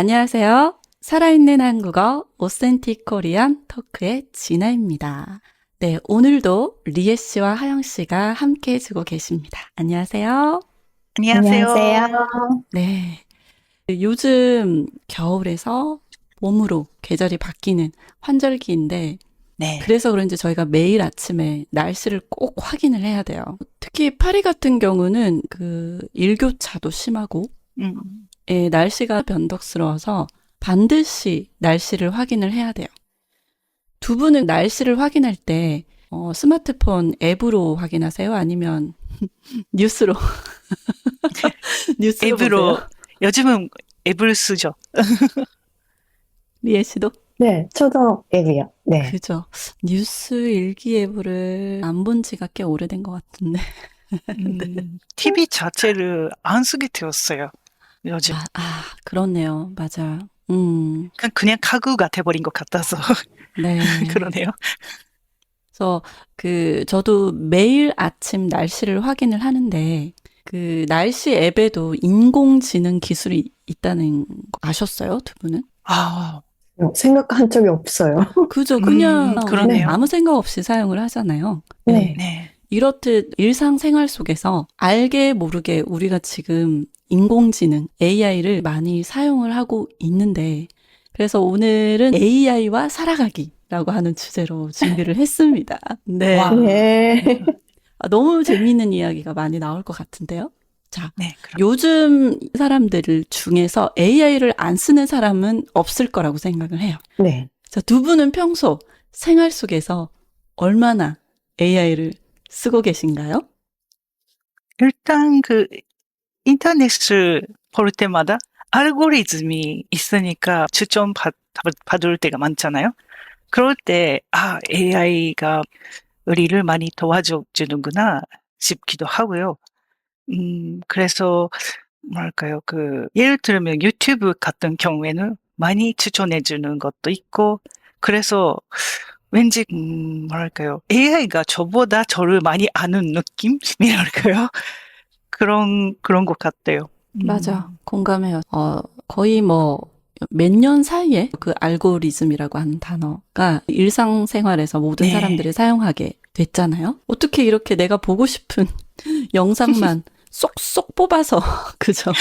안녕하세요. 살아있는 한국어 오센틱 코리안 토크의 진아입니다. 네, 오늘도 리에 씨와 하영 씨가 함께 해주고 계십니다. 안녕하세요. 안녕하세요. 안녕하세요. 네, 요즘 겨울에서 봄으로 계절이 바뀌는 환절기인데 네. 그래서 그런지 저희가 매일 아침에 날씨를 꼭 확인을 해야 돼요. 특히 파리 같은 경우는 그 일교차도 심하고 음, 날씨가 변덕스러워서 반드시 날씨를 확인을 해야 돼요. 두 분은 날씨를 확인할 때 스마트폰 앱으로 확인하세요? 아니면 뉴스로 뉴스로 보세요? 앱으로, 요즘은 앱을 쓰죠. 리에 씨도? 네, 저도 앱이요. 네. 그죠. 뉴스 일기예보를 안 본 지가 꽤 오래된 것 같은데. 네. TV 자체를 안 쓰게 되었어요. 요즘. 그렇네요. 맞아요. 그냥 가구가 돼버린 것 같아서. 네. 그러네요. 그래서 저도 매일 아침 날씨를 확인을 하는데 그 날씨 앱에도 인공지능 기술이 있다는 거 아셨어요? 두 분은? 아, 생각한 적이 없어요. 그죠. 그냥 네, 그러네요. 아무 생각 없이 사용을 하잖아요. 네. 네. 네. 이렇듯 일상생활 속에서 알게 모르게 우리가 지금 인공지능 AI를 많이 사용을 하고 있는데 그래서 오늘은 AI와 살아가기라고 하는 주제로 준비를 했습니다. 네. 와. 네. 너무 재미있는 이야기가 많이 나올 것 같은데요. 자, 네, 그럼. 요즘 사람들 중에서 AI를 안 쓰는 사람은 없을 거라고 생각을 해요. 네. 자, 두 분은 평소 생활 속에서 얼마나 AI를 쓰고 계신가요? 일단 인터넷을 볼 때마다 알고리즘이 있으니까 받을 때가 많잖아요. 그럴 때, AI가 우리를 많이 도와주는구나 싶기도 하고요. 그래서, 뭐랄까요, 예를 들면 유튜브 같은 경우에는 많이 추천해주는 것도 있고, 그래서 왠지, 뭐랄까요, AI가 저보다 저를 많이 아는 느낌이랄까요? 그런 것 같아요. 맞아. 공감해요. 거의 뭐, 몇 년 사이에 그 알고리즘이라고 하는 단어가 일상생활에서 모든 네. 사람들이 사용하게 됐잖아요. 어떻게 이렇게 내가 보고 싶은 영상만 쏙쏙 뽑아서, 그죠?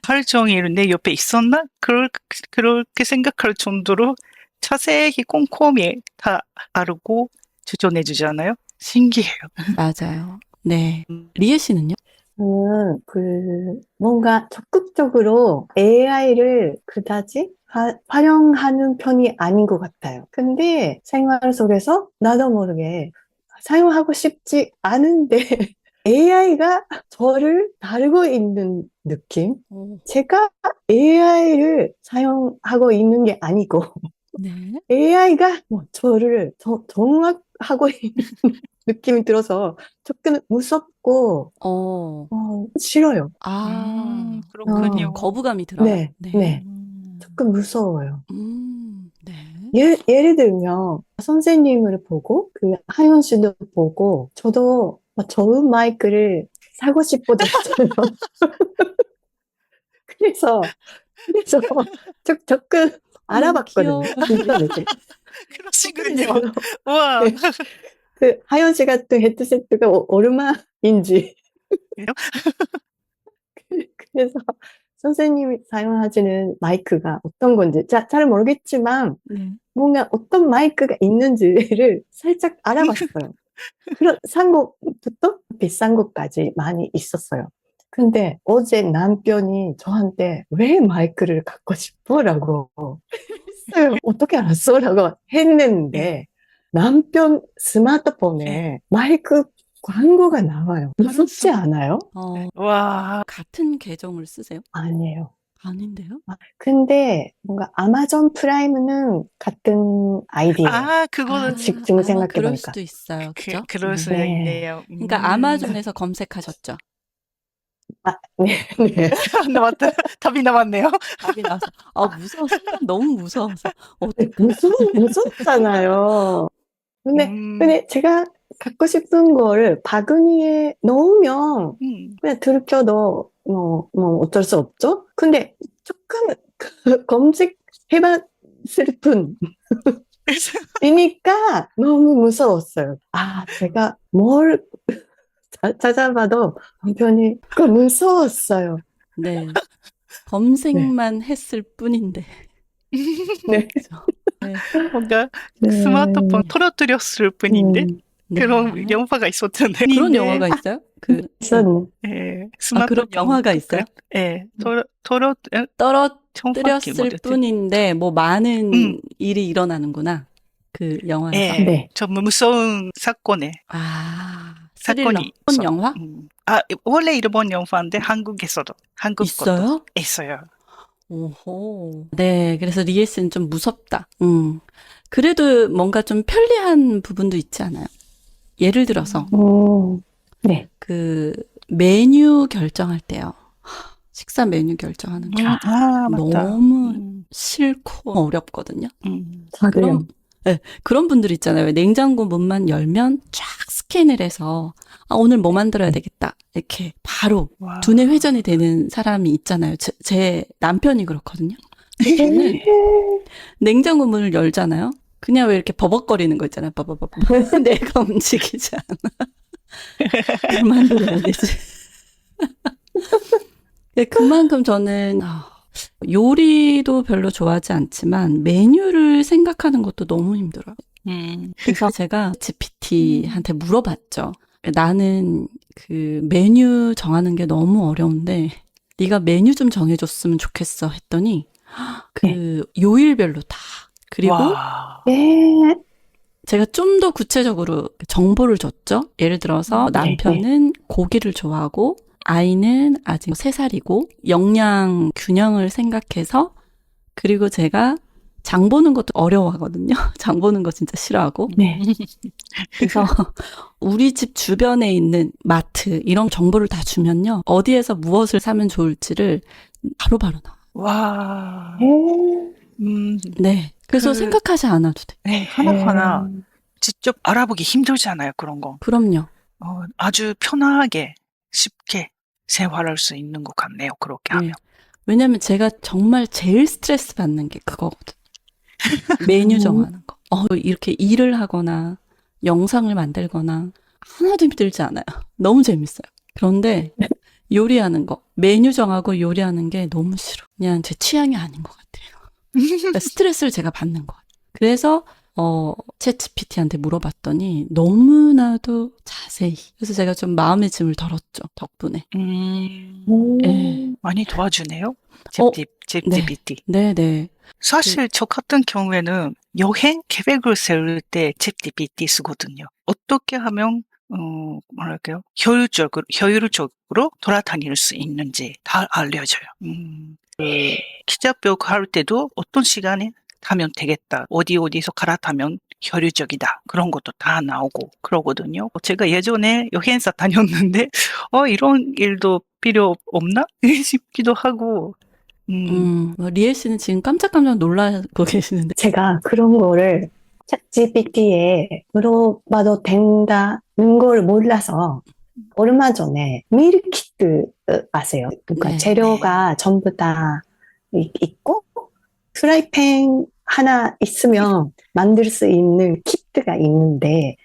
하루 종일 내 옆에 있었나? 그렇게 생각할 정도로 자세히 꼼꼼히 다 알고 추천해주잖아요. 신기해요. 맞아요. 네. 음, 리에 씨는요? 저는 뭔가 적극적으로 AI를 그다지 활용하는 편이 아닌 것 같아요. 근데 생활 속에서 나도 모르게 사용하고 싶지 않은데 AI가 저를 다루고 있는 느낌? 오, 제가 AI를 사용하고 있는 게 아니고 네. AI가 뭐 저를 정확하고 있는 느낌이 들어서 조금 무섭고 어, 싫어요. 어, 그렇군요. 거부감이 들어요. 네, 네. 네. 조금 무서워요. 네. 예를 들면 선생님을 보고 그 하윤 씨도 보고 저도 막 좋은 마이크를 사고 싶어졌어요. 그래서 그래서 조금 알아봤거든요. 귀여워. 인터넷에. 그러시군요. 그래서 와. 네, 그 하윤 씨 같은 헤드세트가 얼마인지 그래서 선생님이 사용하시는 마이크가 어떤 건지 잘 모르겠지만 네. 뭔가 어떤 마이크가 있는지를 살짝 알아봤어요. 산 것부터 비싼 것까지 많이 있었어요. 근데 어제 남편이 저한테 왜 마이크를 갖고 싶어? 라고 했어요. 어떻게 알았어? 라고 네. 했는데 남편 네. 스마트폰에 마이크 광고가 나와요. 무섭지 알았어. 않아요? 와. 같은 계정을 쓰세요? 아니에요. 아닌데요? 근데 뭔가 아마존 프라임은 같은 아이디예요. 그거는 지금 아마 생각해 그럴 보니까. 수도 있어요. 그죠? 그럴 네. 수 네. 있네요. 그러니까 아마존에서 검색하셨죠? 네, 네. 나왔다. 답이 나왔네요. 답이 나와서 순간 너무 무서워서 어떡하지? 무섭잖아요. 음, 근데 제가 갖고 싶은 거를 바구니에 넣으면 음, 그냥 들켜도 뭐 어쩔 수 없죠? 근데 조금 검색해봤을 그래서 뿐이니까 너무 무서웠어요. 아, 제가 뭘 찾아봐도 남편이 그 무서웠어요. 네. 네. 검색만 했을 뿐인데. 네. 그죠? 네. 뭔가 네. 스마트폰 털어뜨렸을 뿐인데 네. 그런 영화가 있었잖아요. 그런 근데, 영화가 있어요? 그, 있었네. 예, 아, 그런 스마트폰 영화가 있어요? 예, 정확히 떨어뜨렸을 뭐였지? 뿐인데, 뭐, 많은 음, 일이 일어나는구나. 그 영화에서. 예, 네. 좀 무서운 아, 스릴러. 사건이 일본 있어. 영화? 원래 일본 영화인데 한국 것도 있어요? 있어요. 오호. 네, 그래서 리에스는 좀 무섭다. 그래도 뭔가 좀 편리한 부분도 있지 않아요? 예를 들어서, 네. 그, 메뉴 결정할 때요. 식사 메뉴 결정하는 게 맞다. 너무 싫고 어렵거든요. 저도요. 네, 그런 분들 있잖아요. 왜 냉장고 문만 열면 쫙 스캔을 해서, 아, 오늘 뭐 만들어야 되겠다. 이렇게 바로 와. 두뇌 회전이 되는 사람이 있잖아요. 제 남편이 그렇거든요. 저는 냉장고 문을 열잖아요. 그냥 왜 이렇게 버벅거리는 거 있잖아요. 버벅버벅. 내가 움직이지 않아. 뭘 만들어야 되지? 네, 그만큼 저는 요리도 별로 좋아하지 않지만 메뉴를 생각하는 것도 너무 힘들어요. 그래서 제가 GPT한테 물어봤죠. 나는 그 메뉴 정하는 게 너무 어려운데 네가 메뉴 좀 정해줬으면 좋겠어 했더니 그 요일별로 다. 그리고 와. 네. 제가 좀 더 구체적으로 정보를 줬죠. 예를 들어서 네, 남편은 고기를 좋아하고 아이는 아직 3살이고 영양 균형을 생각해서 그리고 제가 장 보는 것도 어려워하거든요. 장 보는 거 진짜 싫어하고. 네. 그래서 우리 집 주변에 있는 마트 이런 정보를 다 주면요. 어디에서 무엇을 사면 좋을지를 바로바로 나와요. 와. 네. 그래서 그- 생각하지 않아도 돼. 네, 하나하나 직접 알아보기 힘들잖아요, 그런 거. 그럼요. 아주 편하게, 쉽게 생활할 수 있는 것 같네요, 그렇게 하면. 네. 왜냐면 제가 정말 제일 스트레스 받는 게 그거거든. 메뉴 정하는 거. 이렇게 일을 하거나 영상을 만들거나 하나도 힘들지 않아요. 너무 재밌어요. 그런데 요리하는 거, 메뉴 정하고 요리하는 게 너무 싫어. 그냥 제 취향이 아닌 것 같아요. 그러니까 스트레스를 제가 받는 것 같아요. 그래서 챗GPT한테 물어봤더니 너무나도 자세히. 그래서 제가 좀 마음의 짐을 덜었죠. 덕분에. 네. 많이 도와주네요, 네. 챗GPT. 네. 사실 저 같은 경우에는 여행 계획을 세울 때 챗GPT 쓰거든요. 어떻게 하면 뭐랄까요? 효율적으로 돌아다닐 수 있는지 다 알려줘요. 기차표 갈 때도 어떤 시간에 타면 되겠다. 어디서 갈아타면 효율적이다. 그런 것도 다 나오고 그러거든요. 제가 예전에 여행사 다녔는데, 이런 일도 필요 없나? 싶기도 하고, 리에 씨는 지금 깜짝깜짝 놀라고 계시는데. 제가 그런 거를 챗GPT에 물어봐도 된다는 걸 몰라서 얼마 전에 밀키트 아세요? 그러니까 네. 재료가 전부 다 있고 프라이팬 하나 있으면 만들 수 있는 키트가 있는데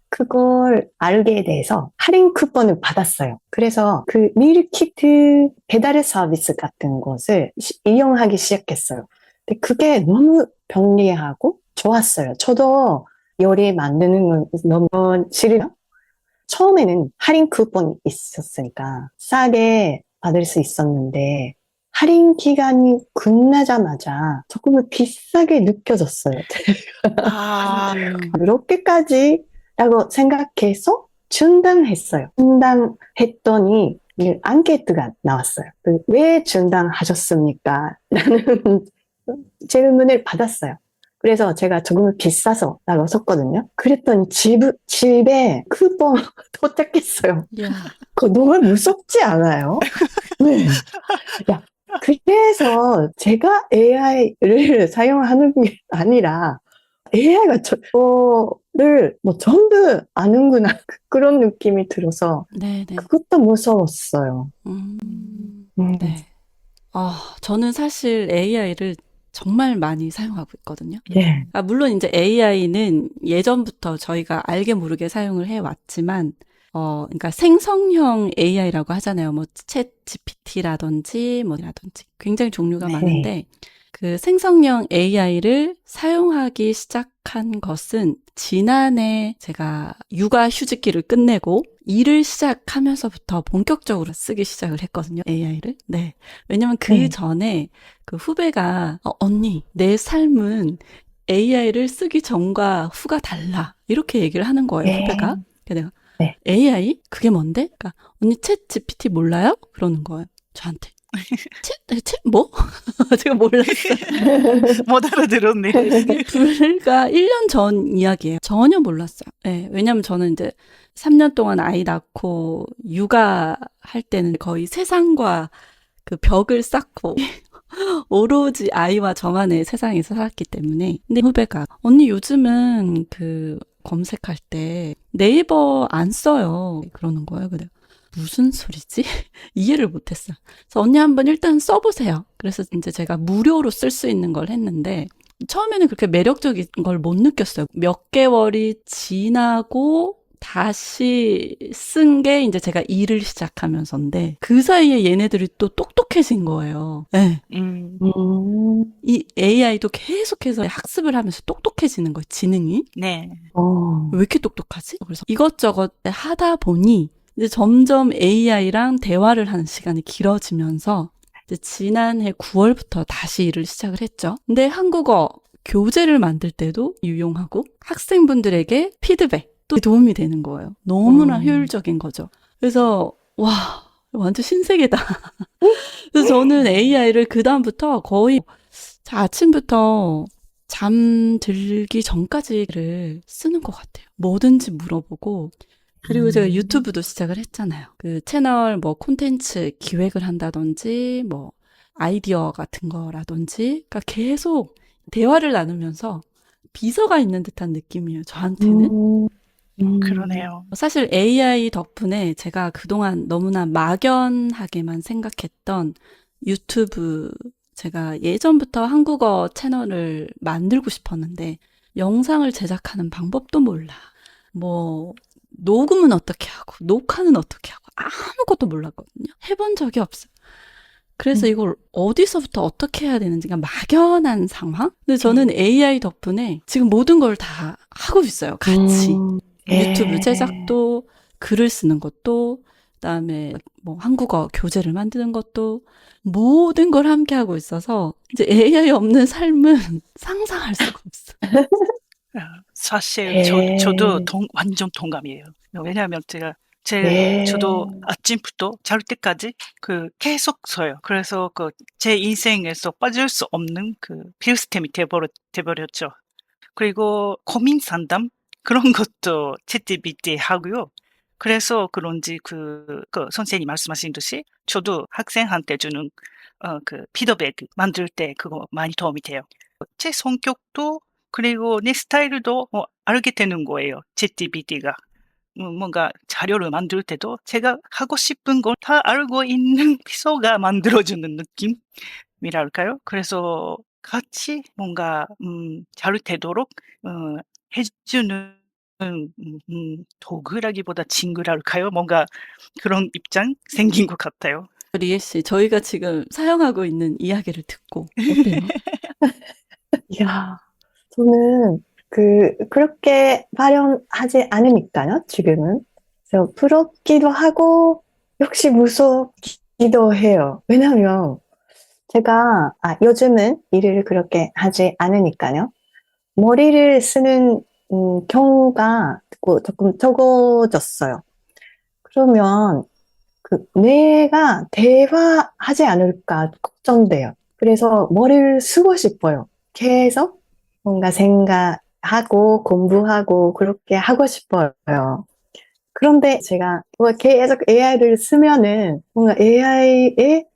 그걸 알게 돼서 할인 쿠폰을 받았어요. 그래서 그 밀키트 배달 서비스 같은 것을 이용하기 시작했어요. 근데 그게 너무 편리하고 좋았어요. 저도 요리 만드는 건 너무 싫어요. 처음에는 할인 쿠폰이 있었으니까 싸게 받을 수 있었는데 할인 기간이 끝나자마자 조금 비싸게 느껴졌어요. 그렇게까지? 라고 생각해서 중단했어요. 중단했더니 앙케이트가 나왔어요. 왜 중단하셨습니까? 라는 질문을 받았어요. 그래서 제가 조금 비싸서 라고 썼거든요. 그랬더니 집에 쿠폰 도착했어요. 야. 그거 너무 무섭지 않아요? 네. 야, 그래서 제가 AI를 사용하는 게 아니라 AI가 저를 뭐 전부 아는구나 그런 느낌이 들어서 네네. 그것도 무서웠어요. 네. 저는 사실 AI를 정말 많이 사용하고 있거든요. 예. 물론 이제 AI는 예전부터 저희가 알게 모르게 사용을 해왔지만, 그러니까 생성형 AI라고 하잖아요. 뭐, 챗 GPT라든지, 뭐라든지. 굉장히 종류가 네. 많은데, 그 생성형 AI를 사용하기 시작한 것은 지난해 제가 육아 휴직기를 끝내고 일을 시작하면서부터 본격적으로 쓰기 시작을 했거든요. AI를. 네. 왜냐면 그 네. 전에 그 후배가 언니, 내 삶은 AI를 쓰기 전과 후가 달라. 이렇게 얘기를 하는 거예요, 예. 후배가. 그래서 내가 네. AI? 그게 뭔데? 그러니까 언니 챗 GPT 몰라요? 그러는 거예요. 저한테. 챗 뭐? 제가 몰랐어요. 못 알아들었네요. 이게 불과 1년 전 이야기예요. 전혀 몰랐어요. 네, 왜냐면 저는 이제 3년 동안 아이 낳고 육아할 때는 거의 세상과 그 벽을 쌓고 오로지 아이와 저만의 세상에서 살았기 때문에. 근데 후배가 언니 요즘은 그 검색할 때 네이버 안 써요. 그러는 거예요. 그래서 무슨 소리지? 이해를 못했어요. 그래서 언니 한번 일단 써보세요. 그래서 이제 제가 무료로 쓸 수 있는 걸 했는데 처음에는 그렇게 매력적인 걸 못 느꼈어요. 몇 개월이 지나고 다시 쓴 게 이제 제가 일을 시작하면서인데 그 사이에 얘네들이 또 똑똑해진 거예요. 네. 음, 이 AI도 계속해서 학습을 하면서 똑똑해지는 거예요. 지능이. 네. 왜 이렇게 똑똑하지? 그래서 이것저것 하다 보니 이제 점점 AI랑 대화를 하는 시간이 길어지면서 이제 지난해 9월부터 다시 일을 시작을 했죠. 근데 한국어 교재를 만들 때도 유용하고 학생분들에게 피드백도 도움이 되는 거예요. 너무나 효율적인 거죠. 그래서 와, 완전 신세계다. 그래서 저는 AI를 그다음부터 거의 아침부터 잠들기 전까지를 쓰는 것 같아요. 뭐든지 물어보고. 그리고 제가 유튜브도 시작을 했잖아요. 그 채널 뭐 콘텐츠 기획을 한다든지 뭐 아이디어 같은 거라든지 그러니까 계속 대화를 나누면서 비서가 있는 듯한 느낌이에요. 저한테는. 그러네요. 사실 AI 덕분에 제가 그동안 너무나 막연하게만 생각했던 유튜브 제가 예전부터 한국어 채널을 만들고 싶었는데 영상을 제작하는 방법도 몰라. 뭐 녹음은 어떻게 하고 녹화는 어떻게 하고 아무것도 몰랐거든요. 해본 적이 없어요. 그래서 이걸 어디서부터 어떻게 해야 되는지 그냥 막연한 상황? 근데 저는 AI 덕분에 지금 모든 걸 다 하고 있어요. 같이. 유튜브 제작도, 글을 쓰는 것도, 그다음에 뭐 한국어 교재를 만드는 것도 모든 걸 함께 하고 있어서 이제 AI 없는 삶은 상상할 수가 없어요. 사실 예. 저도 완전 동감이에요. 왜냐하면 저도 아침부터 잘 때까지 계속 써요. 그래서 제 인생에서 빠질 수 없는 필수템이 돼버렸죠. 그리고 고민 상담 그런 것도 챗GPT 하고요. 그래서 그런지 선생님이 말씀하신 듯이 저도 학생한테 주는 피드백 만들 때 그거 많이 도움이 돼요. 제 성격도 그리고 내 스타일도 알게 되는 거예요. 챗GPT가. 뭔가 자료를 만들 때도 제가 하고 싶은 걸 다 알고 있는 비서가 만들어주는 느낌이랄까요? 그래서 같이 뭔가 잘 되도록 해주는 도구라기보다 친구랄까요? 뭔가 그런 입장 생긴 것 같아요. 리에 씨, 저희가 지금 사용하고 있는 이야기를 듣고 어때요? 이야, 저는 그렇게 발현하지 않으니까요, 지금은. 그래서 부럽기도 하고, 역시 무섭기도 해요. 왜냐면, 제가, 요즘은 일을 그렇게 하지 않으니까요. 머리를 쓰는, 경우가 조금 적어졌어요. 그러면, 뇌가 대화하지 않을까 걱정돼요. 그래서 머리를 쓰고 싶어요. 계속 뭔가 생각하고 공부하고 그렇게 하고 싶어요. 그런데 제가 뭔가 계속 AI를 쓰면은 뭔가 AI에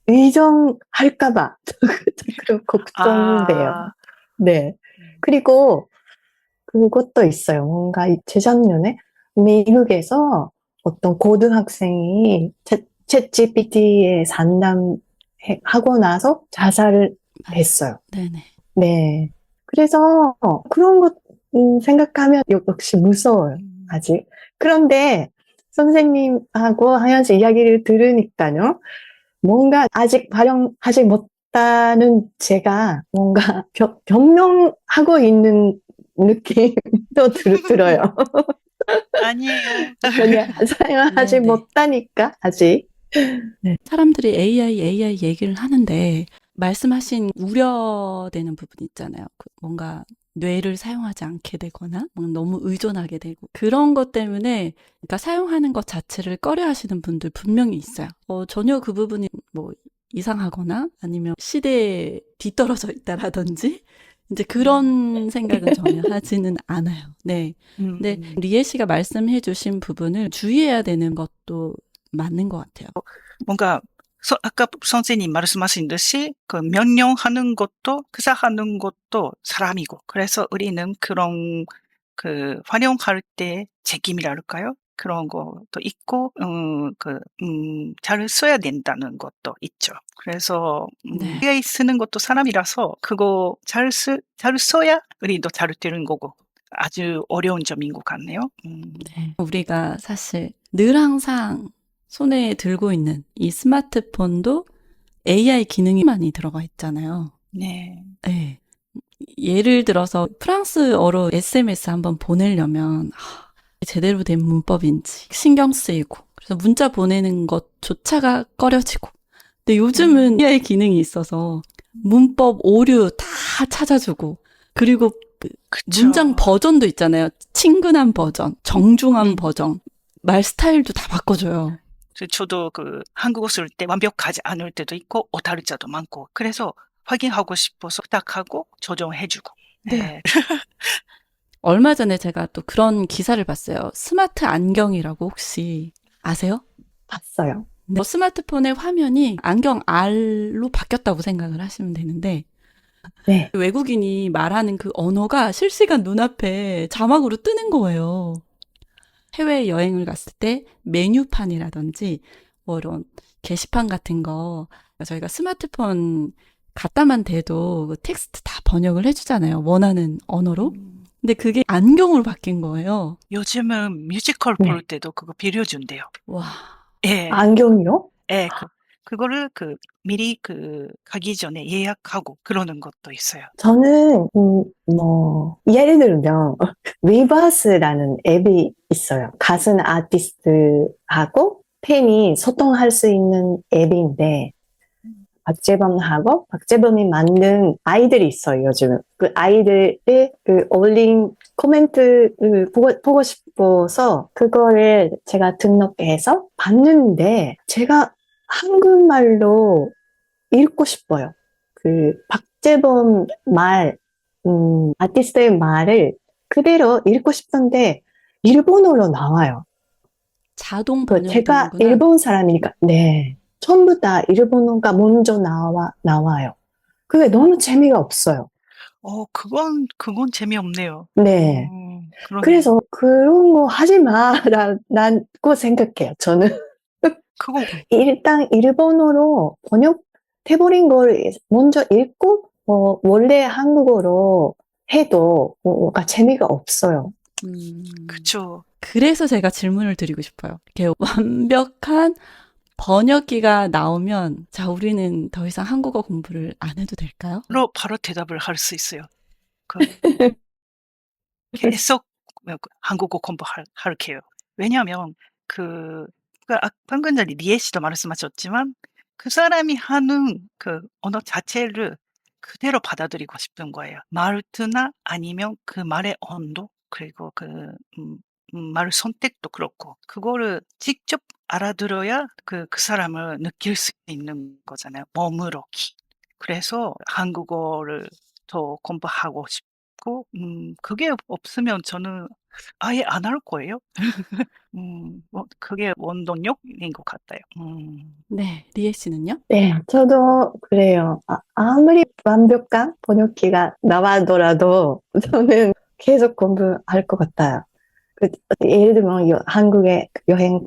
의존할까봐 그런 걱정돼요. 아, 네. 그리고 그것도 있어요. 뭔가 재작년에 미국에서 어떤 고등학생이 챗 GPT에 상담해 하고 나서 자살을 맞아요. 했어요. 네네. 네. 그래서 그런 것 생각하면 역시 무서워요. 아직. 그런데 선생님하고 하연 씨 이야기를 들으니까요. 뭔가 아직 발현하지 못하는 제가 뭔가 변명하고 있는 느낌도 들어요. 아니에요. 전혀 사용하지 네네. 못하니까 아직. 네. 사람들이 AI 얘기를 하는데 말씀하신 우려되는 부분 있잖아요. 뭔가 뇌를 사용하지 않게 되거나 뭔가 너무 의존하게 되고 그런 것 때문에 그러니까 사용하는 것 자체를 꺼려 하시는 분들 분명히 있어요. 전혀 그 부분이 뭐 이상하거나 아니면 시대에 뒤떨어져 있다라든지 이제 그런 생각은 전혀 하지는 않아요. 네. 근데 리에 씨가 말씀해 주신 부분을 주의해야 되는 것도 맞는 것 같아요. 뭔가 아까 선생님 말씀하신 듯이 그 명령하는 것도 구사하는 것도 사람이고 그래서 우리는 그런 그 활용할 때 책임이랄까요? 그런 것도 있고 잘 써야 된다는 것도 있죠. 그래서 네. AI 쓰는 것도 사람이라서 그거 잘 써야 우리도 잘 되는 거고 아주 어려운 점인 것 같네요. 네. 우리가 사실 늘 항상 손에 들고 있는 이 스마트폰도 AI 기능이 많이 들어가 있잖아요. 네. 네. 예를 들어서 프랑스어로 SMS 한번 보내려면 제대로 된 문법인지 신경 쓰이고 그래서 문자 보내는 것조차가 꺼려지고 근데 요즘은 AI 기능이 있어서 문법 오류 다 찾아주고 그리고 그쵸. 문장 버전도 있잖아요. 친근한 버전, 정중한 버전, 말 스타일도 다 바꿔줘요. 저도 그 한국어 쓸 때 완벽하지 않을 때도 있고 오타르자도 많고 그래서 확인하고 싶어서 부탁하고 조정해주고. 네. 얼마 전에 제가 또 그런 기사를 봤어요. 스마트 안경이라고 혹시 아세요? 봤어요. 네. 스마트폰의 화면이 안경 R로 바뀌었다고 생각을 하시면 되는데 네. 외국인이 말하는 그 언어가 실시간 눈앞에 자막으로 뜨는 거예요. 해외 여행을 갔을 때 메뉴판이라든지 뭐 이런 게시판 같은 거 저희가 스마트폰 갖다만 대도 그 텍스트 다 번역을 해주잖아요. 원하는 언어로. 근데 그게 안경으로 바뀐 거예요. 요즘은 뮤지컬 네. 볼 때도 그거 빌려준대요. 와. 예, 안경이요? 예, 그거를 미리 가기 전에 예약하고 그러는 것도 있어요. 저는 예를 들면 위버스라는 앱이 있어요. 가수 아티스트하고 팬이 소통할 수 있는 앱인데 박재범이 만든 아이들이 있어요, 요즘. 그 아이들의 그 올린 코멘트를 보고 싶어서 그거를 제가 등록해서 봤는데 제가 한국말로 읽고 싶어요. 그 박재범 아티스트의 말을 그대로 읽고 싶은데 일본어로 나와요. 자동 번역이 제가 되는구나. 일본 사람이니까, 네. 전부 다 일본어가 먼저 나와요. 그게 너무 재미가 없어요. 그건 재미없네요. 네. 그러네요. 그래서 그런 거 하지 마라고 생각해요, 저는. 그거 일단 일본어로 번역해버린 걸 먼저 읽고, 원래 한국어로 해도 뭔가 재미가 없어요. 그쵸. 그래서 제가 질문을 드리고 싶어요. 이렇게 완벽한 번역기가 나오면 자 우리는 더 이상 한국어 공부를 안 해도 될까요? 바로 대답을 할 수 있어요. 계속 한국어 공부할게요. 왜냐하면 방금 전에 리에 씨도 말씀하셨지만 그 사람이 하는 그 언어 자체를 그대로 받아들이고 싶은 거예요. 말투나 아니면 그 말의 온도 그리고 말 선택도 그렇고 그거를 직접 알아들어야 그 사람을 느낄 수 있는 거잖아요. 몸으로. 그래서 한국어를 더 공부하고 싶고 그게 없으면 저는 아예 안 할 거예요. 그게 원동력인 것 같아요. 네, 리에 씨는요? 네, 저도 그래요. 아무리 완벽한 번역기가 나와더라도 저는 계속 공부할 것 같아요. 예를 들면 한국에 여행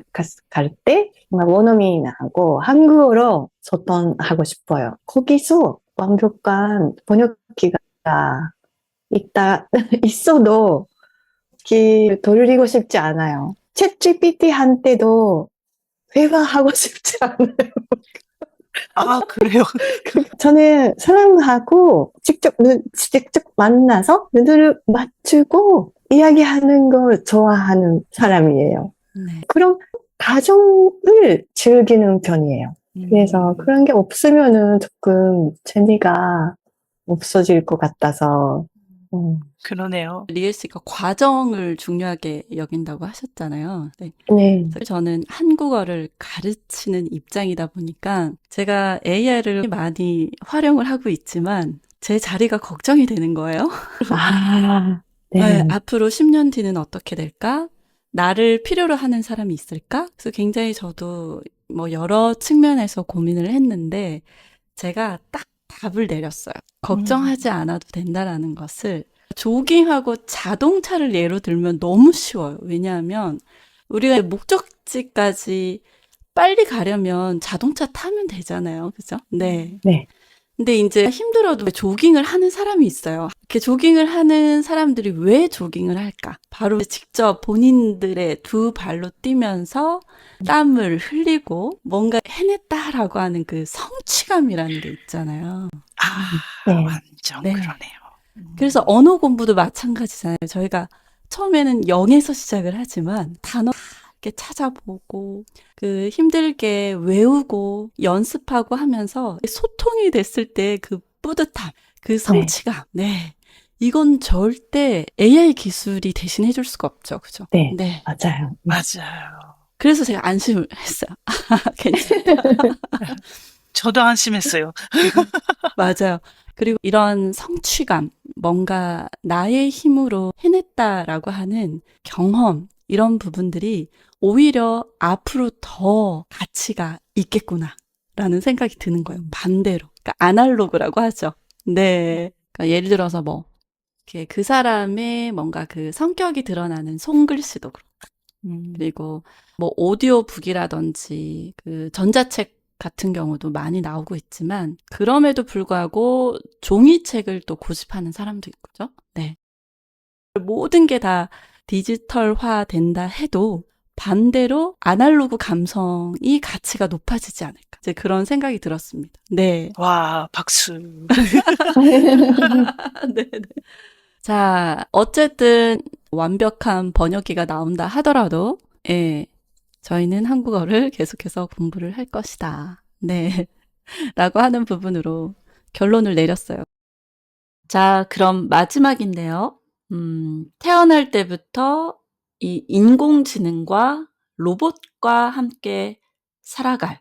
갈 때 원어민하고 한국어로 소통하고 싶어요. 거기서 완벽한 번역기가 있어도 돌리고 싶지 않아요. 챗 GPT한테도 대화하고 싶지 않아요. 아, 그래요? 저는 사람하고 직접 만나서 눈을 맞추고 이야기하는 걸 좋아하는 사람이에요. 네. 그럼 가정을 즐기는 편이에요. 그래서 그런 게 없으면은 조금 재미가 없어질 것 같아서, 그러네요. 리엘 씨가 과정을 중요하게 여긴다고 하셨잖아요. 네. 네, 그래서 저는 한국어를 가르치는 입장이다 보니까 제가 AI를 많이 활용을 하고 있지만 제 자리가 걱정이 되는 거예요. 아, 네, 네, 앞으로 10년 뒤는 어떻게 될까? 나를 필요로 하는 사람이 있을까? 그래서 굉장히 저도 뭐 여러 측면에서 고민을 했는데 제가 딱 답을 내렸어요. 걱정하지 않아도 된다라는 것을. 조깅하고 자동차를 예로 들면 너무 쉬워요. 왜냐하면 우리가 목적지까지 빨리 가려면 자동차 타면 되잖아요. 그죠? 네. 네, 근데 이제 힘들어도 조깅을 하는 사람이 있어요. 이렇게 조깅을 하는 사람들이 왜 조깅을 할까? 바로 직접 본인들의 두 발로 뛰면서 땀을 흘리고 뭔가 해냈다라고 하는 그 성취감이라는 게 있잖아요. 아, 네. 완전 네. 그러네요. 그래서 언어 공부도 마찬가지잖아요. 저희가 처음에는 0에서 시작을 하지만 단어 이렇게 찾아보고 그 힘들게 외우고 연습하고 하면서 소통이 됐을 때 그 뿌듯함, 그 성취감. 네. 이건 절대 AI 기술이 대신해 줄 수가 없죠. 그죠? 네, 네. 맞아요. 맞아요. 그래서 제가 안심을 했어요. 괜찮다. 저도 안심했어요. 맞아요. 그리고 이런 성취감, 뭔가 나의 힘으로 해냈다라고 하는 경험, 이런 부분들이 오히려 앞으로 더 가치가 있겠구나라는 생각이 드는 거예요. 반대로. 그러니까 아날로그라고 하죠. 네. 그러니까 예를 들어서 뭐, 이렇게 그 사람의 뭔가 그 성격이 드러나는 손글씨도 그렇고, 그리고 뭐 오디오북이라든지 그 전자책 같은 경우도 많이 나오고 있지만 그럼에도 불구하고 종이책을 또 고집하는 사람도 있고죠. 네. 모든 게 다 디지털화 된다 해도 반대로 아날로그 감성이 가치가 높아지지 않을까. 이제 그런 생각이 들었습니다. 네. 와, 박수. 네. 자, 어쨌든 완벽한 번역기가 나온다 하더라도, 예, 저희는 한국어를 계속해서 공부를 할 것이다. 네. 라고 하는 부분으로 결론을 내렸어요. 자, 그럼 마지막인데요. 태어날 때부터 이 인공지능과 로봇과 함께 살아갈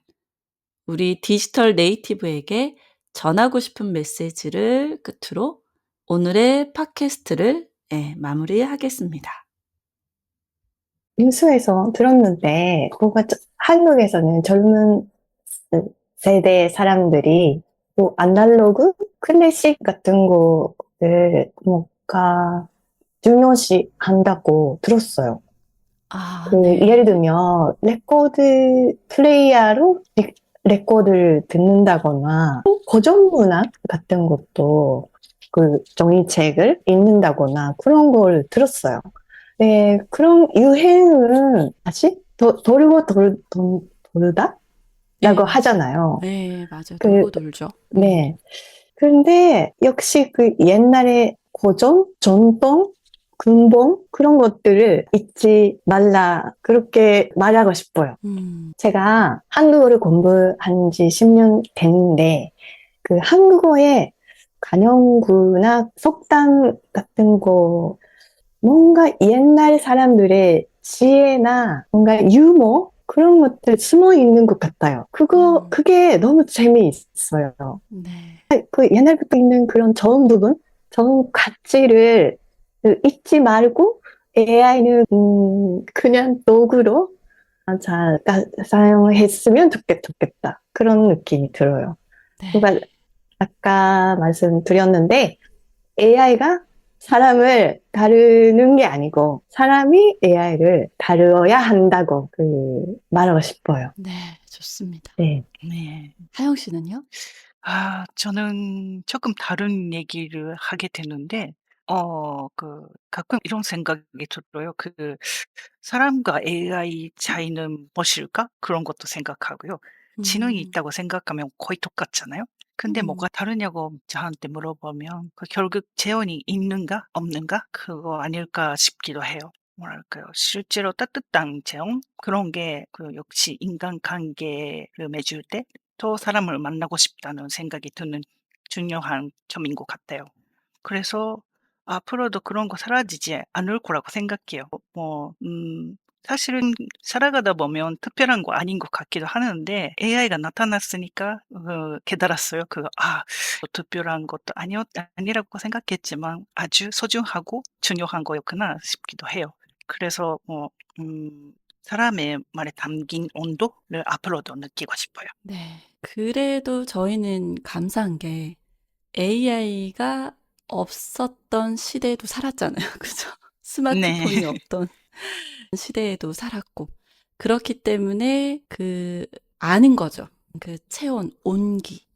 우리 디지털 네이티브에게 전하고 싶은 메시지를 끝으로 오늘의 팟캐스트를 마무리하겠습니다. 뉴스에서 들었는데, 한국에서는 젊은 세대 사람들이 또 아날로그, 클래식 같은 거를 뭔가 중요시 한다고 들었어요. 아, 예를 들면, 레코드 플레이어로 레코드를 듣는다거나, 고전 문학 같은 것도 종이책을 읽는다거나 그런 걸 들었어요. 네, 그런 유행은 다시 돌다? 라고 하잖아요. 네, 맞아요. 그, 돌고 돌죠. 네. 그런데 역시 그 옛날에 고전, 전통, 근본 그런 것들을 잊지 말라 그렇게 말하고 싶어요. 제가 한국어를 공부한 지 10년 됐는데 그 한국어의 관용구나 속담 같은 거 뭔가 옛날 사람들의 지혜나 뭔가 유머 그런 것들 숨어 있는 것 같아요. 그게 너무 재미있어요. 네. 그 옛날부터 있는 그런 좋은 부분, 좋은 가치를 잊지 말고 AI는 그냥 도구로 잘 사용했으면 좋겠다. 그런 느낌이 들어요. 네. 그러니까 아까 말씀드렸는데 AI가 사람을 다루는 게 아니고 사람이 AI를 다루어야 한다고 말하고 싶어요. 네, 좋습니다. 네. 네. 하영 씨는요? 저는 조금 다른 얘기를 하게 되는데, 가끔 이런 생각이 들어요. 사람과 AI 차이는 무엇일까? 그런 것도 생각하고요. 지능이 음, 있다고 생각하면 거의 똑같잖아요. 근데 뭐가 다르냐고 저한테 물어보면 결국 재원이 있는가 없는가 그거 아닐까 싶기도 해요. 뭐랄까요. 실제로 따뜻한 재원 그런 게 역시 인간관계를 맺을 때 더 사람을 만나고 싶다는 생각이 드는 중요한 점인 것 같아요. 그래서 앞으로도 그런 거 사라지지 않을 거라고 생각해요. 사실은 살아가다 보면 특별한 거 아닌 것 같기도 하는데 AI가 나타났으니까 깨달았어요. 특별한 것도 아니라고 생각했지만 아주 소중하고 중요한 거였구나 싶기도 해요. 그래서 사람의 말에 담긴 온도를 앞으로도 느끼고 싶어요. 네. 그래도 저희는 감사한 게 AI가 없었던 시대에도 살았잖아요. 그죠? 네. 스마트폰이 없던 시대에도 살았고. 그렇기 때문에 아는 거죠. 체온, 온기,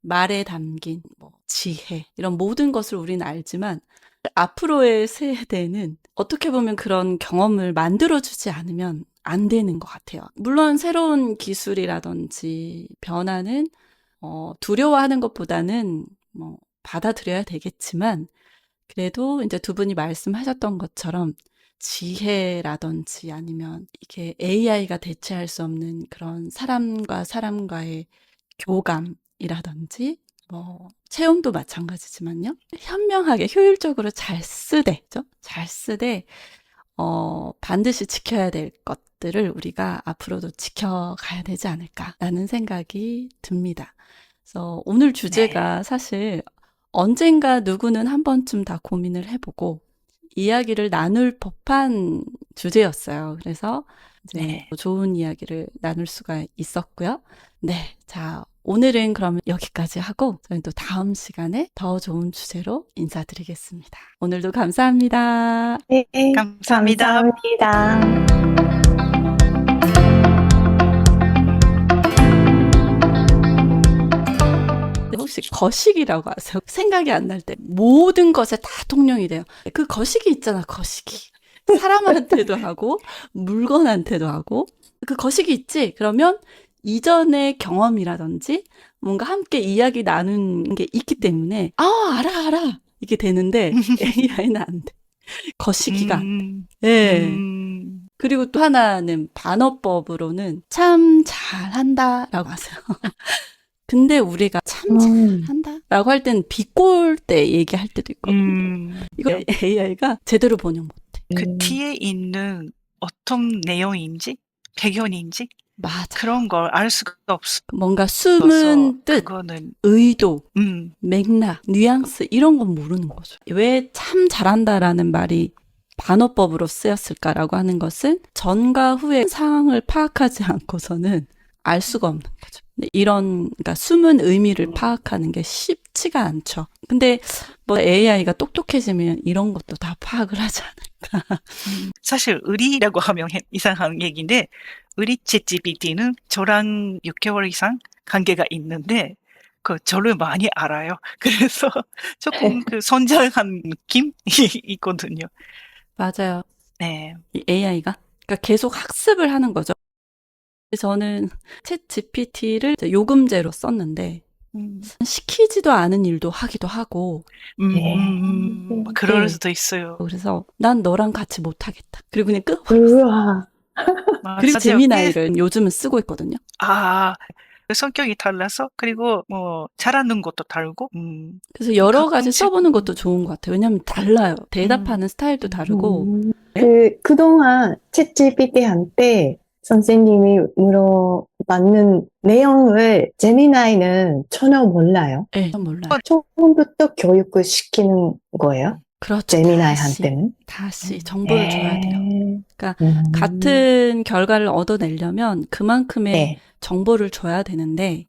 말에 담긴 지혜, 이런 모든 것을 우리는 알지만 앞으로의 세대는 어떻게 보면 그런 경험을 만들어주지 않으면 안 되는 것 같아요. 물론 새로운 기술이라든지 변화는 두려워하는 것보다는 받아들여야 되겠지만 그래도 이제 두 분이 말씀하셨던 것처럼 지혜라든지 아니면 이게 AI가 대체할 수 없는 그런 사람과 사람과의 교감이라든지 체험도 마찬가지지만요. 현명하게 효율적으로 잘 쓰되, 그죠? 잘 쓰되 반드시 지켜야 될 것들을 우리가 앞으로도 지켜가야 되지 않을까라는 생각이 듭니다. 그래서 오늘 네. 주제가 사실 언젠가 누구는 한 번쯤 다 고민을 해보고 이야기를 나눌 법한 주제였어요. 그래서 이제 네. 좋은 이야기를 나눌 수가 있었고요. 네. 자, 오늘은 그러면 여기까지 하고 저희는 또 다음 시간에 더 좋은 주제로 인사드리겠습니다. 오늘도 감사합니다. 네, 감사합니다. 감사합니다. 혹시 거식이라고 아세요? 생각이 안 날 때 모든 것에 다 통용이 돼요. 그 거식이 있잖아, 거식이. 사람한테도 하고 물건한테도 하고 그 거식이 있지? 그러면 이전의 경험이라든지 뭔가 함께 이야기 나눈 게 있기 때문에 알아 이게 되는데 AI는 안 돼. 거시기가 안 돼. 음, 예. 음, 그리고 또 하나는 반어법으로는 참 잘한다라고 하세요. 근데 우리가 참 잘한다라고 할 때는 비꼴 때 얘기할 때도 있거든요. 이거 AI가 제대로 번역 못해. 뒤에 있는 어떤 내용인지, 배경인지, 맞아. 그런 걸 알 수가 없어서, 뭔가 숨은 뜻, 그거는, 의도, 음, 맥락, 뉘앙스 이런 건 모르는 거죠. 왜 참 잘한다라는 말이 반어법으로 쓰였을까라고 하는 것은 전과 후의 상황을 파악하지 않고서는 알 수가 없는 거죠. 그러니까 숨은 의미를 파악하는 게 쉽지가 않죠. 근데 AI가 똑똑해지면 이런 것도 다 파악을 하지 않을까. 사실 의리라고 하면 이상한 얘기인데, 의리 챗GPT는 저랑 6개월 이상 관계가 있는데, 저를 많이 알아요. 그래서 조금 선장한 느낌이 있거든요. 맞아요. 네. 이 AI가. 그러니까 계속 학습을 하는 거죠. 저는 챗 GPT를 요금제로 썼는데 시키지도 않은 일도 하기도 하고 그럴 네. 수도 있어요. 그래서 난 너랑 같이 못하겠다. 그리고 그냥 끊어. 우와. 그리고 맞아요. 제미나이를 요즘은 쓰고 있거든요. 성격이 달라서 그리고 잘하는 것도 다르고 그래서 여러 가지 가끔씩 써보는 것도 좋은 것 같아요. 왜냐하면 달라요. 대답하는 스타일도 다르고. 그동안 챗GPT한테 선생님이 물어봤는 내용을 제미나이는 전혀 몰라요. 네, 몰라요. 처음부터 교육을 시키는 거예요? 그렇죠. 제미나이한테는. 다시 정보를 줘야 돼요. 네. 그러니까 같은 결과를 얻어내려면 그만큼의 네. 정보를 줘야 되는데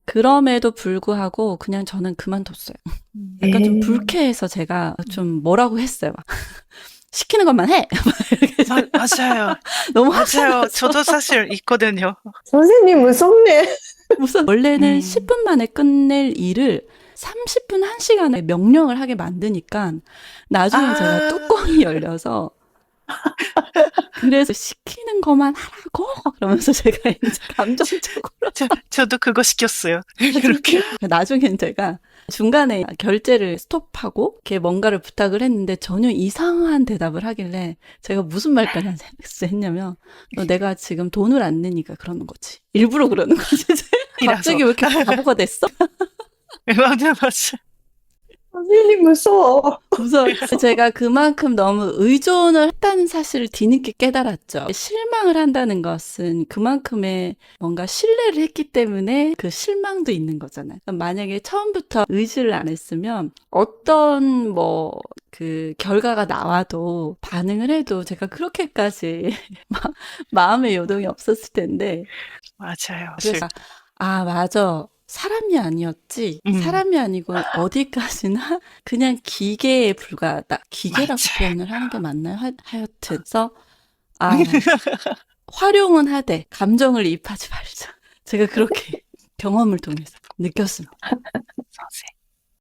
그럼에도 불구하고 그냥 저는 그만뒀어요. 약간 좀 네. 불쾌해서 제가 좀 뭐라고 했어요. 막. 시키는 것만 해. 막 이렇게 맞아요. 너무 맞아요. 화나서. 저도 사실 있거든요. 선생님 무섭네. 우선 원래는 음. 10분 만에 끝낼 일을 30분, 1시간에 명령을 하게 만드니까 나중에 제가 뚜껑이 열려서 그래서 시키는 것만 하라고 그러면서 제가 이제 감정적으로 저도 그거 시켰어요. 이렇게. 나중엔 제가 중간에 결제를 스톱하고 이렇게 뭔가를 부탁을 했는데 전혀 이상한 대답을 하길래 제가 무슨 말까지 했냐면 내가 지금 돈을 안 내니까 그러는 거지. 일부러 그러는 거지. 갑자기 왜 이렇게 바보가 됐어? 맞아요, 맞아요. 선생님 무서워. 우선 제가 그만큼 너무 의존을 했다는 사실을 뒤늦게 깨달았죠. 실망을 한다는 것은 그만큼의 뭔가 신뢰를 했기 때문에 그 실망도 있는 거잖아요. 만약에 처음부터 의지를 안 했으면 어떤 뭐 그 결과가 나와도 반응을 해도 제가 그렇게까지 마음의 요동이 없었을 텐데 맞아요. 그래서 아 맞아. 사람이 아니었지. 사람이 아니고 어디까지나 그냥 기계에 불과하다. 기계라고 맞아요. 표현을 하는 게 맞나요? 하여튼. 그래서 아 활용은 하되 감정을 이입하지 말자. 제가 그렇게 경험을 통해서 느꼈습니다.